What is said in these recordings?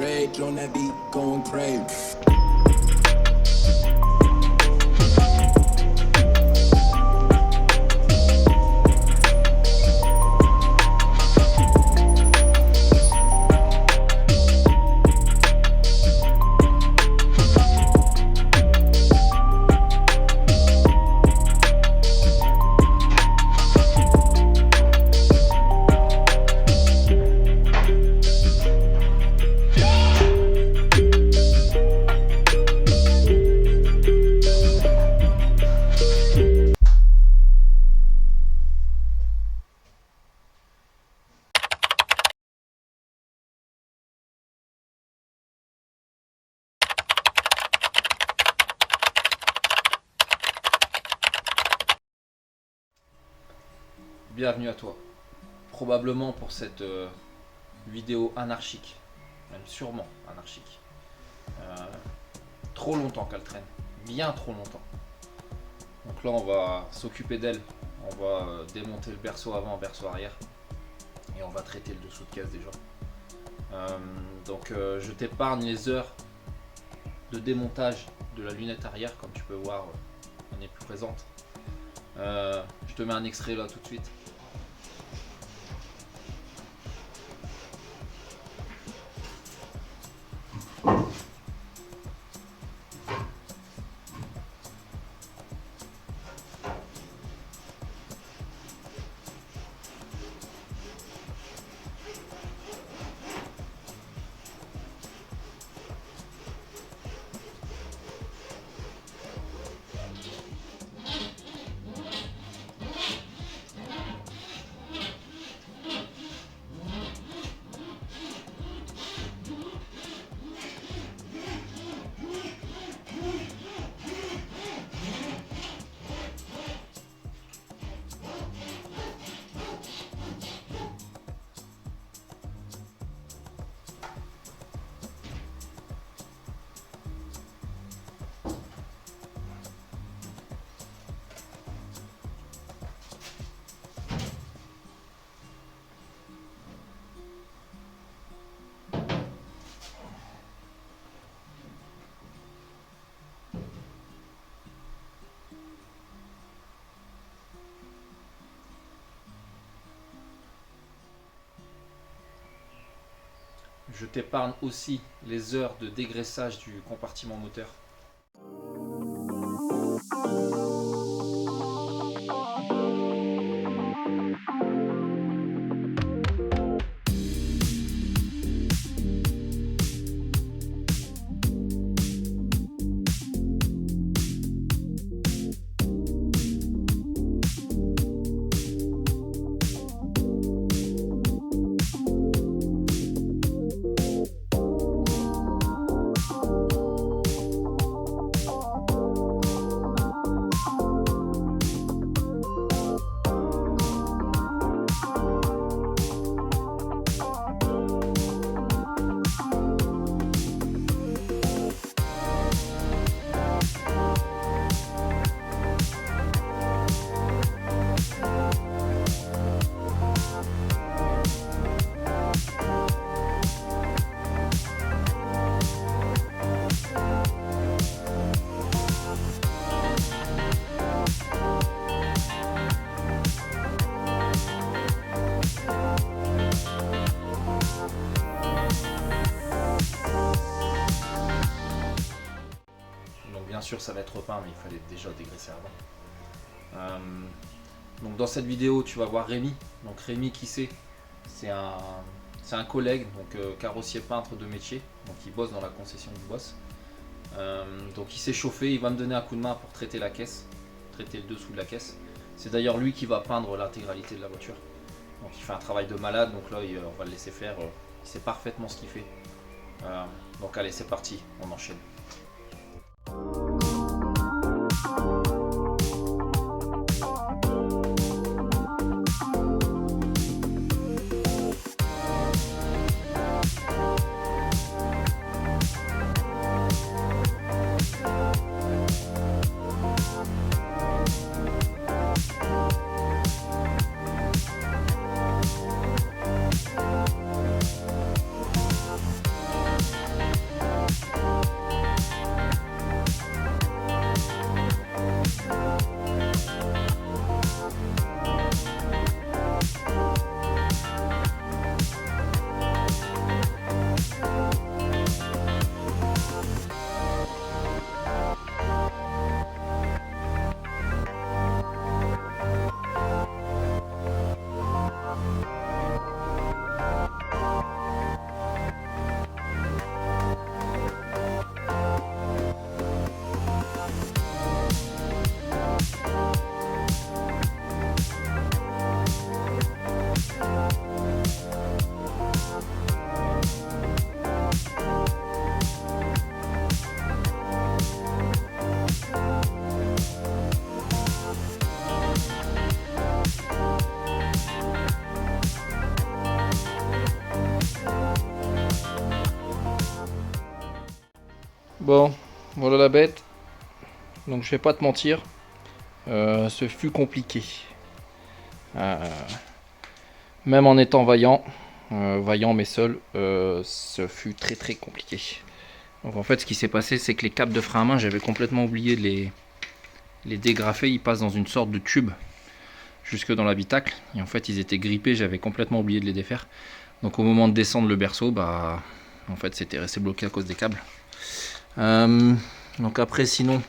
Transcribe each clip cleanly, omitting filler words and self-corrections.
rage on that beat, going crazy. Bienvenue à toi, probablement pour cette vidéo anarchique, même sûrement anarchique. Trop longtemps qu'elle traîne, bien trop longtemps. Donc là on va s'occuper d'elle, on va démonter le berceau avant, berceau arrière, et on va traiter le dessous de caisse déjà. Je t'épargne les heures de démontage de la lunette arrière, comme tu peux voir, elle n'est plus présente. Je te mets un extrait là tout de suite. Je t'épargne aussi les heures de dégraissage du compartiment moteur. Bien sûr ça va être repeint, mais il fallait déjà dégraisser avant. Donc dans cette vidéo tu vas voir Rémi. Donc Rémi, qui c'est un collègue, donc carrossier peintre de métier, donc il bosse dans la concession du boss. Donc il s'est chauffé, il va me donner un coup de main pour traiter la caisse, traiter le dessous de la caisse. C'est d'ailleurs lui qui va peindre l'intégralité de la voiture. Donc il fait un travail de malade, donc là on va le laisser faire, il sait parfaitement ce qu'il fait. Donc allez, c'est parti, on enchaîne. Bon, voilà la bête. Donc je vais pas te mentir, ce fut compliqué. Même en étant vaillant mais seul, ce fut très très compliqué. Donc en fait ce qui s'est passé, c'est que les câbles de frein à main, j'avais complètement oublié de les dégrafer. Ils passent dans une sorte de tube jusque dans l'habitacle. Et en fait ils étaient grippés, j'avais complètement oublié de les défaire. Donc au moment de descendre le berceau, bah en fait c'était resté bloqué à cause des câbles. Donc après sinon,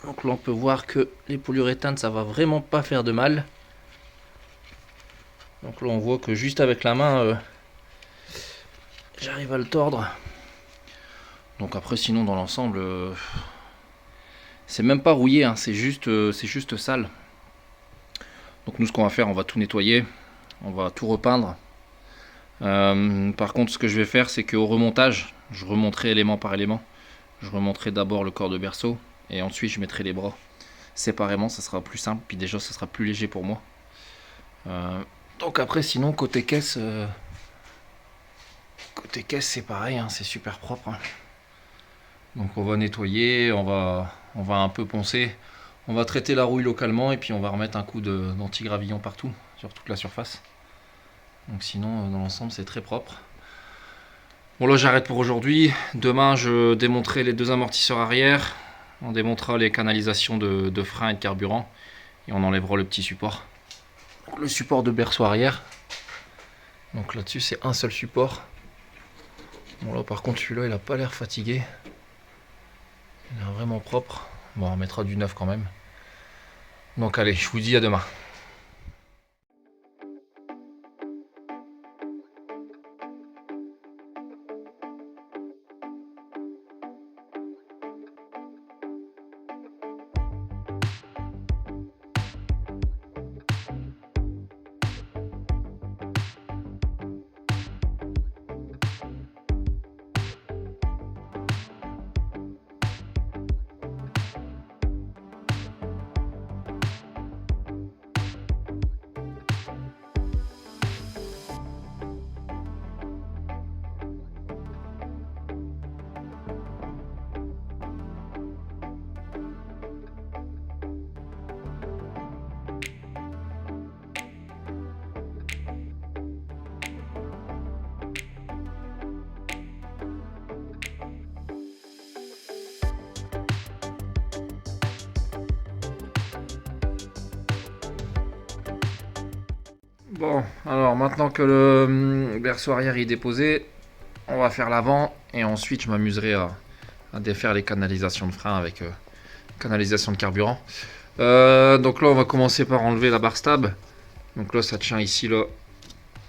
donc là on peut voir que les polyuréthanes ça va vraiment pas faire de mal. Donc là on voit que juste avec la main j'arrive à le tordre. Donc après sinon dans l'ensemble c'est même pas rouillé, hein, c'est juste sale. Donc nous ce qu'on va faire, on va tout nettoyer, on va tout repeindre. Par contre ce que je vais faire, c'est qu'au remontage, je remonterai élément par élément. Je remonterai d'abord le corps de berceau et ensuite je mettrai les bras séparément, ça sera plus simple, puis déjà ça sera plus léger pour moi. Donc après sinon côté caisse c'est pareil, hein, c'est super propre, hein. Donc on va nettoyer, on va un peu poncer, on va traiter la rouille localement et puis on va remettre un coup d'anti-gravillon partout sur toute la surface. Donc sinon dans l'ensemble c'est très propre. Bon là j'arrête pour aujourd'hui. Demain je démonterai les deux amortisseurs arrière, on démontera les canalisations de frein et de carburant et on enlèvera le petit support. Donc, le support de berceau arrière. Donc là-dessus c'est un seul support. Bon là par contre celui-là il a pas l'air fatigué. Il est vraiment propre. Bon, on mettra du neuf quand même. Donc allez, je vous dis à demain. Bon, alors maintenant que le berceau arrière est déposé, on va faire l'avant et ensuite je m'amuserai à défaire les canalisations de frein avec canalisation de carburant. Donc là on va commencer par enlever la barre stab. Donc là ça tient ici là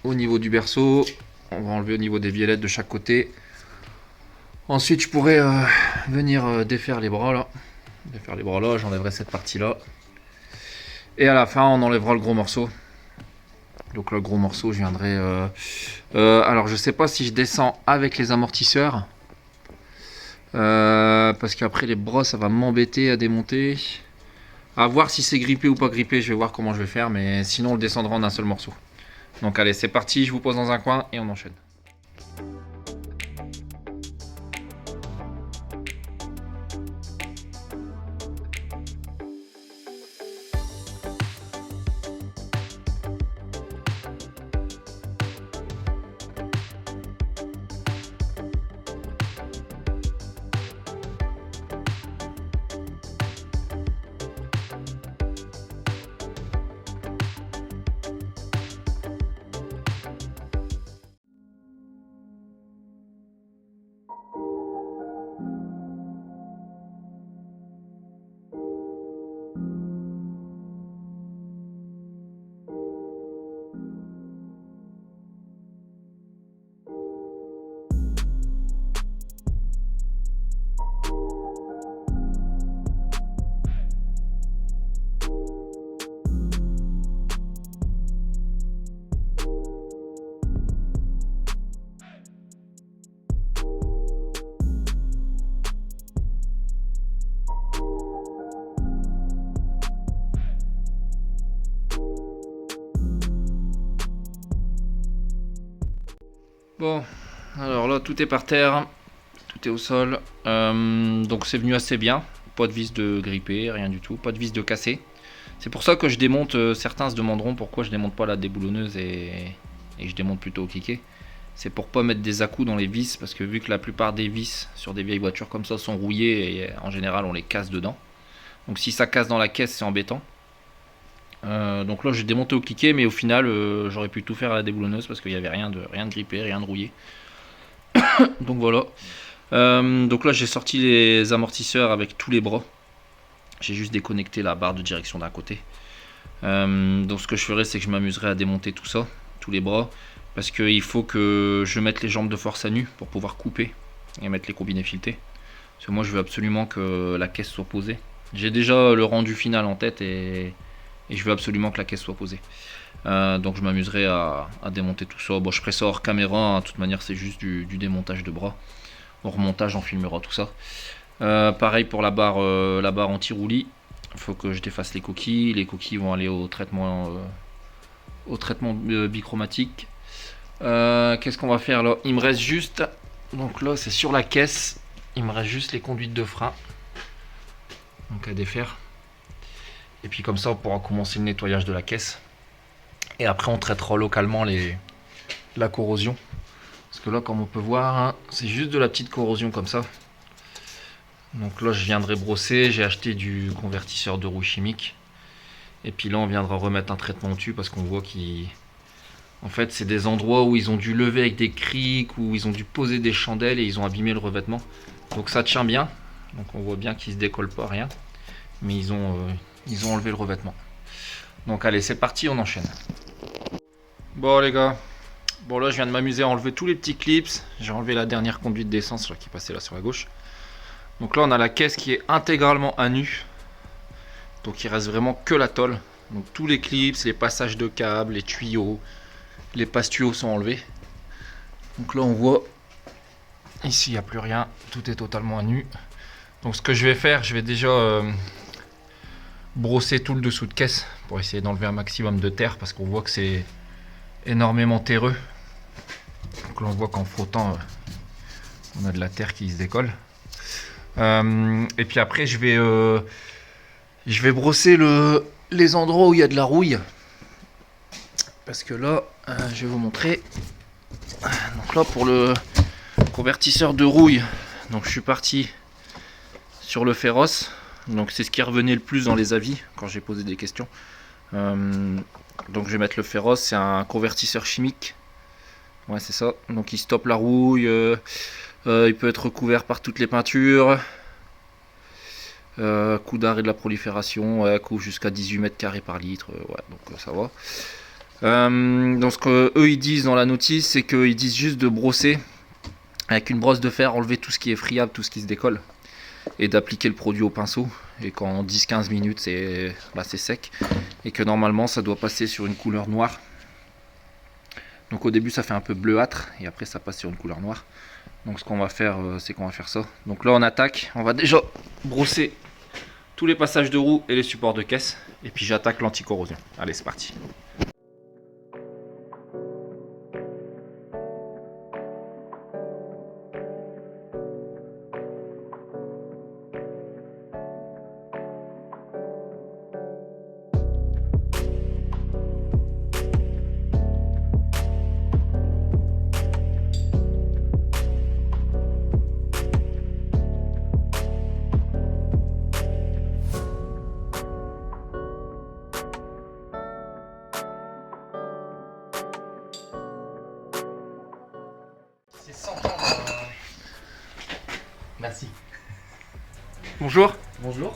au niveau du berceau. On va enlever au niveau des vielettes de chaque côté. Ensuite je pourrais venir défaire les bras là. Défaire les bras là, j'enlèverai cette partie là. Et à la fin on enlèvera le gros morceau. Donc le gros morceau, je viendrai... alors je sais pas si je descends avec les amortisseurs. Parce qu'après les bras, ça va m'embêter à démonter. À voir si c'est grippé ou pas grippé, je vais voir comment je vais faire. Mais sinon on le descendra en un seul morceau. Donc allez, c'est parti, je vous pose dans un coin et on enchaîne. Bon, Alors là, tout est par terre, tout est au sol. Donc c'est venu assez bien. Pas de vis de gripper, rien du tout. Pas de vis de casser. C'est pour ça que je démonte. Certains se demanderont pourquoi je démonte pas la déboulonneuse et je démonte plutôt au cliquet. C'est pour pas mettre des à-coups dans les vis, parce que vu que la plupart des vis sur des vieilles voitures comme ça sont rouillées et en général on les casse dedans. Donc si ça casse dans la caisse, c'est embêtant. Donc là j'ai démonté au cliquet, mais au final j'aurais pu tout faire à la déboulonneuse parce qu'il n'y avait rien de grippé, rien de rouillé. Donc voilà. Donc là j'ai sorti les amortisseurs avec tous les bras. J'ai juste déconnecté la barre de direction d'un côté. Donc ce que je ferai, c'est que je m'amuserai à démonter tout ça, tous les bras, parce qu'il faut que je mette les jambes de force à nu pour pouvoir couper et mettre les combinés filetés. Parce que moi je veux absolument que la caisse soit posée. J'ai déjà le rendu final en tête et je veux absolument que la caisse soit posée. Donc je m'amuserai à démonter tout ça. Bon, je ferai ça hors caméra, hein. De toute manière c'est juste du démontage de bras. Au remontage on filmera tout ça. Pareil pour la barre anti-roulis. Il faut que je défasse les coquilles. Les coquilles vont aller au traitement bichromatique. Qu'est-ce qu'on va faire là? Il me reste juste, donc là c'est sur la caisse, il me reste juste les conduites de frein, donc à défaire. Et puis comme ça on pourra commencer le nettoyage de la caisse. Et après on traitera localement la corrosion. Parce que là comme on peut voir, hein, c'est juste de la petite corrosion comme ça. Donc là je viendrai brosser, j'ai acheté du convertisseur de roue chimique. Et puis là on viendra remettre un traitement dessus parce qu'on voit en fait c'est des endroits où ils ont dû lever avec des crics, où ils ont dû poser des chandelles et ils ont abîmé le revêtement. Donc ça tient bien, donc on voit bien qu'il se décolle pas rien. Mais ils ont enlevé le revêtement. Donc allez c'est parti, on enchaîne. Bon les gars, bon là je viens de m'amuser à enlever tous les petits clips. J'ai enlevé la dernière conduite d'essence qui passait là sur la gauche. Donc là on a la caisse qui est intégralement à nu. Donc il reste vraiment que la tôle. Donc tous les clips, les passages de câbles, les tuyaux, les passe-tuyaux sont enlevés. Donc là on voit, ici il n'y a plus rien, tout est totalement à nu. Donc ce que je vais faire, je vais déjà brosser tout le dessous de caisse pour essayer d'enlever un maximum de terre parce qu'on voit que c'est énormément terreux. Donc là on voit qu'en frottant, on a de la terre qui se décolle. Et puis après je vais brosser les endroits où il y a de la rouille. Parce que là, je vais vous montrer. Donc là, pour le convertisseur de rouille, donc je suis parti sur le féroce. Donc c'est ce qui revenait le plus dans les avis quand j'ai posé des questions. Donc je vais mettre le féroce, c'est un convertisseur chimique. Ouais, c'est ça. Donc il stoppe la rouille. Il peut être recouvert par toutes les peintures. Coup d'arrêt de la prolifération, couvre jusqu'à 18 mètres carrés par litre, ouais, donc ça va. Donc ce qu'eux ils disent dans la notice, c'est qu'ils disent juste de brosser avec une brosse de fer, enlever tout ce qui est friable, tout ce qui se décolle, et d'appliquer le produit au pinceau, et qu'en 10-15 minutes c'est sec, et que normalement ça doit passer sur une couleur noire. Donc au début ça fait un peu bleuâtre, et après ça passe sur une couleur noire. Donc ce qu'on va faire, c'est qu'on va faire ça. Donc là on attaque, on va déjà brosser tous les passages de roue et les supports de caisse. Et puis j'attaque l'anti-corrosion. Allez, c'est parti. Merci. Bonjour. Bonjour.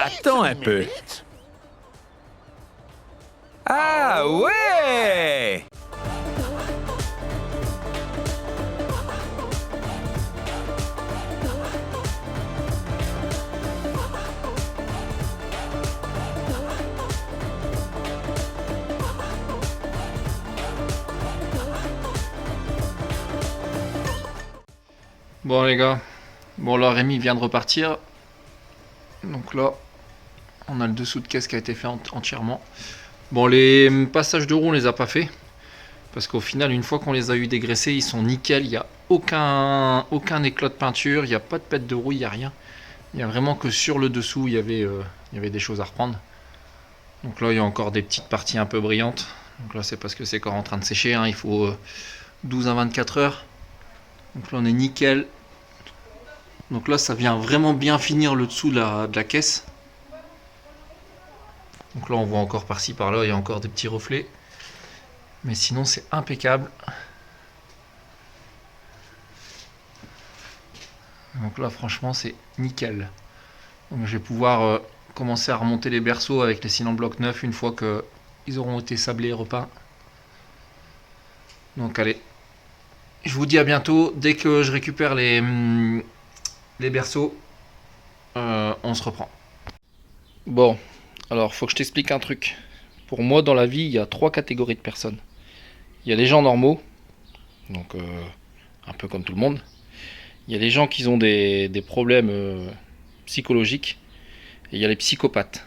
Attends un peu. Ah ouais! Bon les gars, bon là Rémi vient de repartir. Donc là, on a le dessous de caisse qui a été fait entièrement. Bon, les passages de roue, on les a pas fait. Parce qu'au final, une fois qu'on les a eu dégraissés, ils sont nickel. Il n'y a aucun éclat de peinture, il n'y a pas de pète de roue, il n'y a rien. Il n'y a vraiment que sur le dessous, il y avait des choses à reprendre. Donc là, il y a encore des petites parties un peu brillantes. Donc là, c'est parce que c'est encore en train de sécher. Hein. Il faut 12 à 24 heures. Donc là, on est nickel. Donc là, ça vient vraiment bien finir le dessous de la caisse. Donc là, on voit encore par-ci, par-là, il y a encore des petits reflets. Mais sinon, c'est impeccable. Donc là, franchement, c'est nickel. Donc je vais pouvoir commencer à remonter les berceaux avec les cylindres blocs neufs une fois qu'ils auront été sablés et repeints. Donc allez, je vous dis à bientôt. Dès que je récupère les berceaux, on se reprend. Bon, alors faut que je t'explique un truc. Pour moi, dans la vie, il y a 3 catégories de personnes. Il y a les gens normaux, donc un peu comme tout le monde. Il y a les gens qui ont des problèmes psychologiques. Et il y a les psychopathes.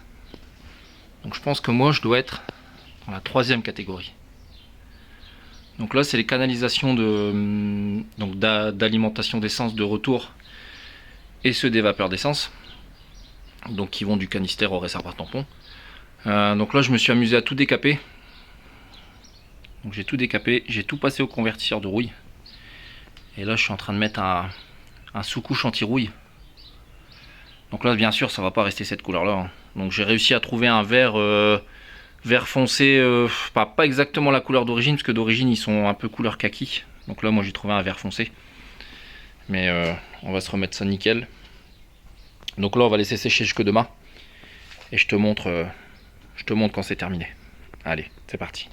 Donc je pense que moi, je dois être dans la 3e catégorie. Donc là, c'est les canalisations d'alimentation d'essence de retour et ceux des vapeurs d'essence. Donc qui vont du canister au réservoir tampon. Donc là, je me suis amusé à tout décaper. Donc j'ai tout décapé, j'ai tout passé au convertisseur de rouille. Et là, je suis en train de mettre un sous-couche anti-rouille. Donc là, bien sûr, ça va pas rester cette couleur-là. Hein. Donc j'ai réussi à trouver un vert foncé, pas exactement la couleur d'origine, parce que d'origine, ils sont un peu couleur kaki. Donc là, moi, j'ai trouvé un vert foncé. Mais on va se remettre ça nickel. Donc là, on va laisser sécher jusque demain. Et je te montre quand c'est terminé. Allez, c'est parti.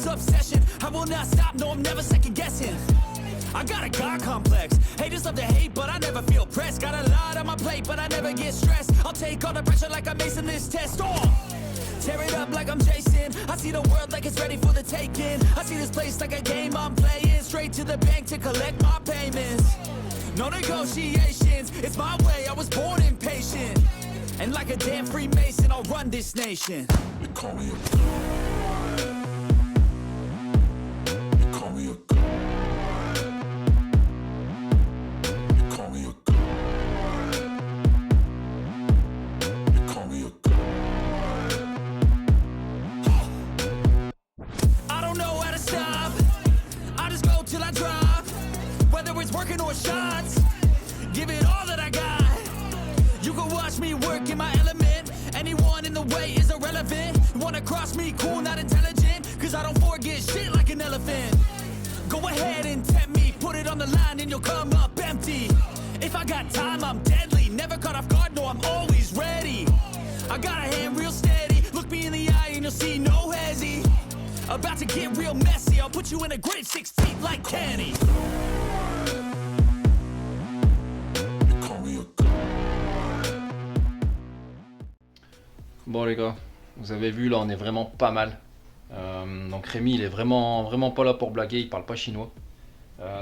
obsession. I will not stop, no, I'm never second guessing. I got a God complex. Haters love to hate, but I never feel pressed. Got a lot on my plate, but I never get stressed. I'll take all the pressure like I'm acing this test. Tear it up like I'm Jason. I see the world like it's ready for the taking. I see this place like a game I'm playing. Straight to the bank to collect my payments. No negotiations, it's my way, I was born impatient. And like a damn Freemason, I'll run this nation. They call me a god. They call me a god. They call me a god. They call me a god. I don't know how to stop. I just go till I drop. Whether it's working or shots, give it all that I got. You can watch me work in my element. Anyone in the way is irrelevant. You wanna cross me, cool, not intelligent. Cause I don't forget shit like an elephant. Go ahead and tempt me, put it on the line and you'll come up empty. If I got time, I'm deadly. Never caught off guard, no, I'm always ready. I got a hand real steady. Look me in the eye and you'll see no hezzy. About to get real messy. I'll put you in a grave 6 feet like Kenny. Bon les gars, vous avez vu là on est vraiment pas mal. Donc Rémi il est vraiment pas là pour blaguer, il parle pas chinois.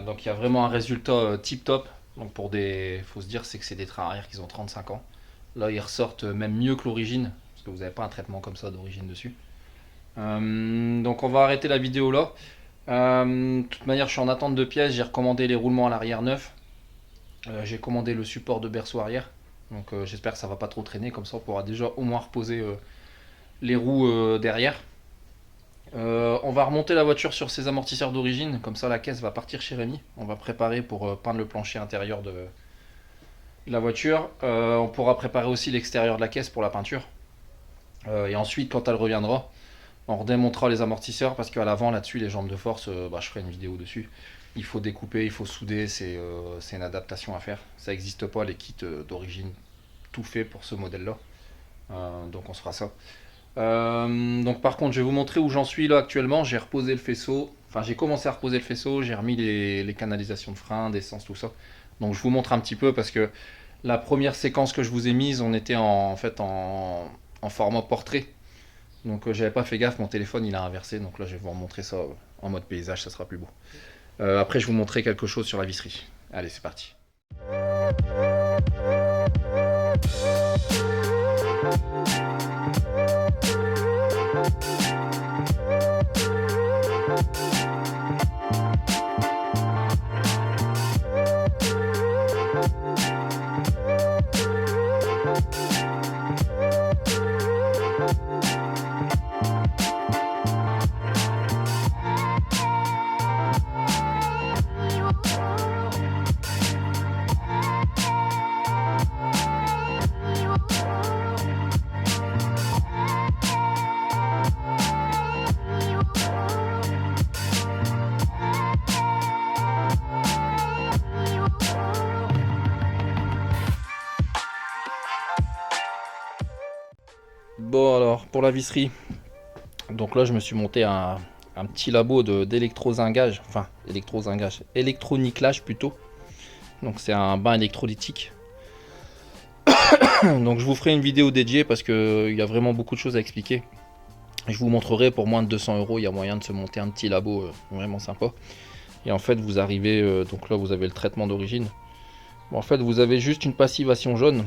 Donc il y a vraiment un résultat tip top. Donc pour des, faut se dire c'est que c'est des trains arrière qui ont 35 ans. Là ils ressortent même mieux que l'origine, parce que vous n'avez pas un traitement comme ça d'origine dessus. Donc on va arrêter la vidéo là. De toute manière je suis en attente de pièces, j'ai recommandé les roulements à l'arrière neufs. J'ai commandé le support de berceau arrière. Donc j'espère que ça va pas trop traîner, comme ça on pourra déjà au moins reposer les roues derrière. On va remonter la voiture sur ses amortisseurs d'origine, comme ça la caisse va partir chez Rémi. On va préparer pour peindre le plancher intérieur de la voiture. On pourra préparer aussi l'extérieur de la caisse pour la peinture. Et ensuite quand elle reviendra, on redémontera les amortisseurs, parce qu'à l'avant là-dessus les jambes de force, je ferai une vidéo dessus. Il faut découper, il faut souder, c'est une adaptation à faire. Ça n'existe pas les kits d'origine tout fait pour ce modèle-là. Donc on se fera ça. Donc par contre, je vais vous montrer où j'en suis là actuellement. J'ai reposé le faisceau. Enfin, j'ai commencé à reposer le faisceau. J'ai remis les canalisations de frein, d'essence, tout ça. Donc je vous montre un petit peu, parce que la première séquence que je vous ai mise, on était en format portrait. Donc j'avais pas fait gaffe, mon téléphone il a inversé. Donc là je vais vous montrer ça en mode paysage, ça sera plus beau. Après je vous montrerai quelque chose sur la visserie. Allez, c'est parti. Bon alors, pour la visserie, donc là je me suis monté un petit labo d'électrozingage, enfin électroniclage plutôt. Donc c'est un bain électrolytique. Donc je vous ferai une vidéo dédiée, parce qu'il y a vraiment beaucoup de choses à expliquer. Je vous montrerai, pour moins de 200 €, il y a moyen de se monter un petit labo vraiment sympa. Et en fait vous arrivez, donc là vous avez le traitement d'origine. Bon, en fait vous avez juste une passivation jaune.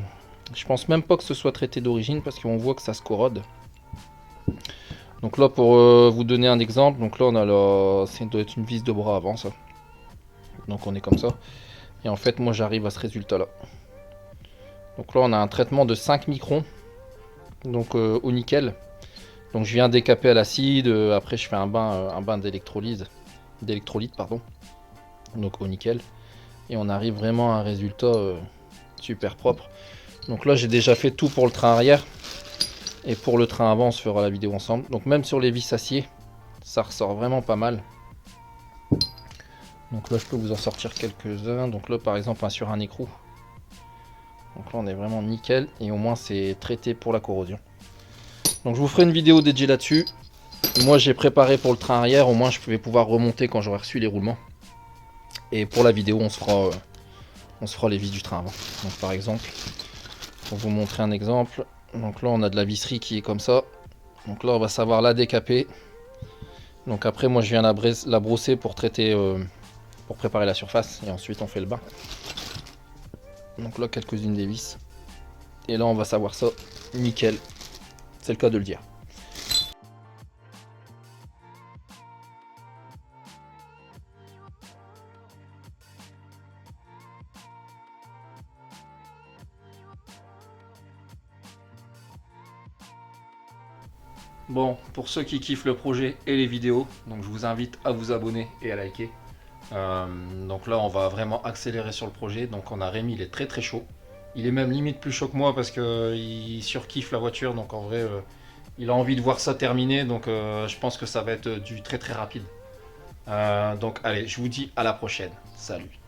Je pense même pas que ce soit traité d'origine, parce qu'on voit que ça se corrode. Donc là pour vous donner un exemple, donc là on a ça doit être une vis de bras avant ça. Donc on est comme ça. Et en fait moi j'arrive à ce résultat là. Donc là on a un traitement de 5 microns. Donc au nickel. Donc je viens décaper à l'acide, après je fais un bain d'électrolyte pardon. Donc au nickel. Et on arrive vraiment à un résultat super propre. Donc là j'ai déjà fait tout pour le train arrière. Et pour le train avant on se fera la vidéo ensemble. Donc même sur les vis acier, ça ressort vraiment pas mal. Donc là je peux vous en sortir quelques-uns. Donc là par exemple sur un écrou. Donc là on est vraiment nickel. Et au moins c'est traité pour la corrosion. Donc je vous ferai une vidéo dédiée là-dessus. moi j'ai préparé pour le train arrière, au moins je vais pouvoir remonter quand j'aurai reçu les roulements. Et pour la vidéo, on se fera les vis du train avant. Donc par exemple, pour vous montrer un exemple, donc là on a de la visserie qui est comme ça. Donc là on va savoir la décaper. Donc après moi je viens la brosser pour traiter, pour préparer la surface et ensuite on fait le bain. Donc là quelques-unes des vis. Et là on va savoir ça nickel. C'est le cas de le dire. Bon, pour ceux qui kiffent le projet et les vidéos, donc je vous invite à vous abonner et à liker. Donc là on va vraiment accélérer sur le projet. Donc on a Rémi, il est très très chaud. Il est même limite plus chaud que moi parce qu'il surkiffe la voiture. Donc en vrai il a envie de voir ça terminé. Donc je pense que ça va être du très très rapide. Donc allez, je vous dis à la prochaine. Salut.